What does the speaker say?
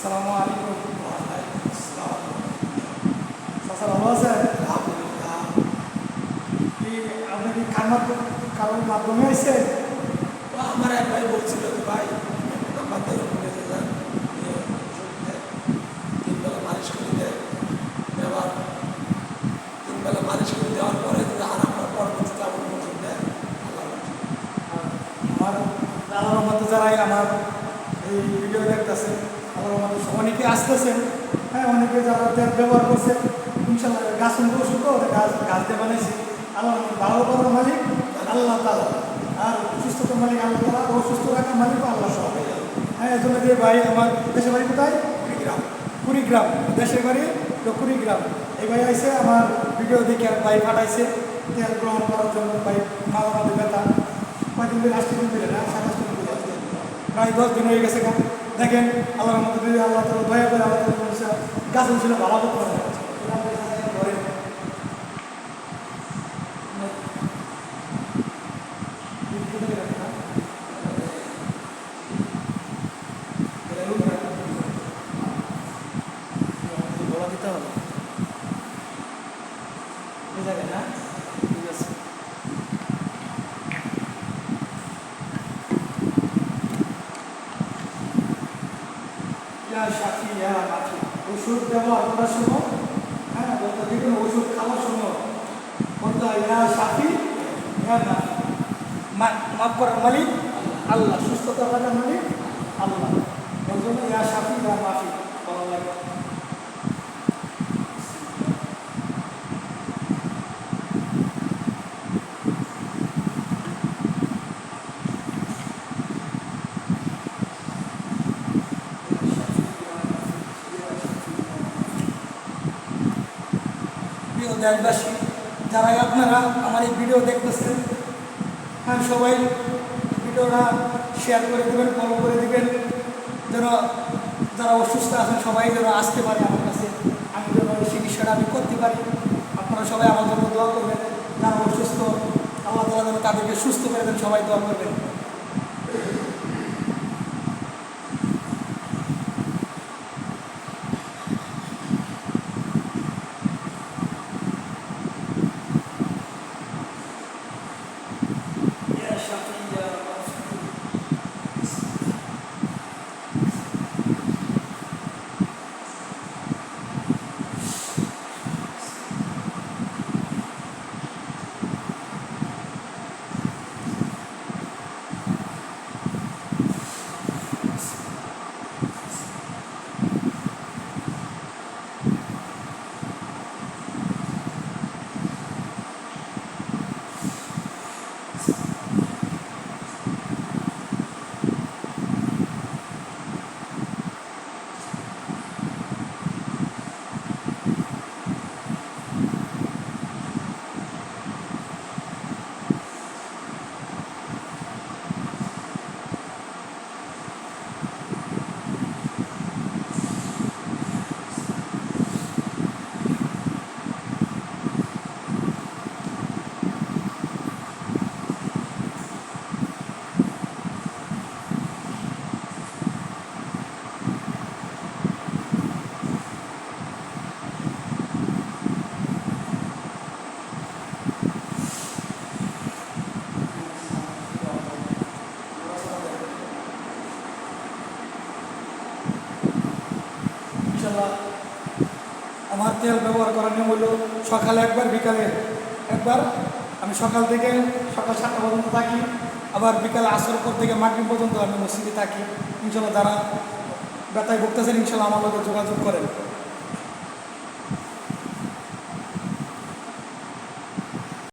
আসসালামু আলাইকুম। চাচা ভালো আছেন? কি আপনি কি কারোর মাধ্যমে আসছে? আমার এক ভাই বলছিল যে ভাই নাম্বার দেয় নিয়ে যান, তিন বেলা মালিশ করে দেয়। এবার তিন বেলা মালিশ করে দেওয়ার পরে যদি আর আমরা পরবর্তীতে আমার ওষুধ দেয় আমার আল্লাহর মতো যারাই আমার এই ভিডিও দেখতেছেন, আল্লাহর মতো অনেকে আসতেছেন। হ্যাঁ, অনেকে যারা তেল ব্যবহার করছে, ইনশাল্লাহ গাছ ওষুধ তো গাছ গাছ দিয়ে বানিয়েছি। আল্লাহর মতো ভালো করার মালিক আল্লাহ তাআলা, আর সুস্থতার মালিক আল্লাহ তাআলা, অসুস্থ রাখার মালিক আল্লাহ সহ। হ্যাঁ, এই জন্য যে ভাই আমার দেশের বাড়ি কোথায়? কুড়িগ্রাম। কুড়িগ্রাম, দেশের বাড়ি তো কুড়িগ্রাম। এই ভাই আইসে আমার ভিডিও দেখে আর ভাই পাঠাইছে তেল গ্রহণ করার জন্য। ভাই মাঝে মাঝে ব্যথা কয়দিন দিন, 8 দিন দিলে না, 27 দিন দিলে, প্রায় 10 দিন হয়ে গেছে। দেখেন আল্লাহর মতো যদি আল্লাহ তাআলা দয়া করে আল্লাহ তাআলা গাছ ছিল ভালো করতে পারে। বলা দিতে হবে এই জায়গায় না, ঠিক আছে। ইয়া সাথী ইয়া মাথি, ওষুধ ব্যবহার করার সময়, হ্যাঁ বলতে যে কোনো ওষুধ খাওয়ার সময় বলতে হয় ইয়া সাথী ইয়া মাথি। মাফ করার মালিক আল্লাহ, সুস্থতা রাখার মালিক আল্লাহ। ওই জন্য ইয়া সাথী ইয়া মাফি বলা লাগে। প্রিয় দেশবাসী, যারা আপনারা আমার এই ভিডিও দেখতেছেন, হ্যাঁ সবাই ভিডিওটা শেয়ার করে দেবেন, ফলো করে দেবেন, যেন যারা অসুস্থ আছেন সবাই যেন আসতে পারে আমার কাছে, আমি যেন এই চিকিৎসাটা আমি করতে পারি। আপনারা সবাই আমার জন্য দোয়া করবেন। যারা অসুস্থ আল্লাহ তাআলা যেন তাদেরকে সুস্থ করে দেন, সবাই দোয়া করবেন। ইনশাল্লাহ আমার তেল ব্যবহার করার নিয়ম হলো সকালে একবার, বিকালে একবার। আমি সকাল থেকে সকাল 7টা পর্যন্ত থাকি, আবার বিকালে আসর পর থেকে মাগরিব পর্যন্ত আমি মসজিদে থাকি। ইনশাল্লাহ যারা ব্যথায় ভুগতেছেন ইনশাল্লাহ আমার লোকের যোগাযোগ করেন।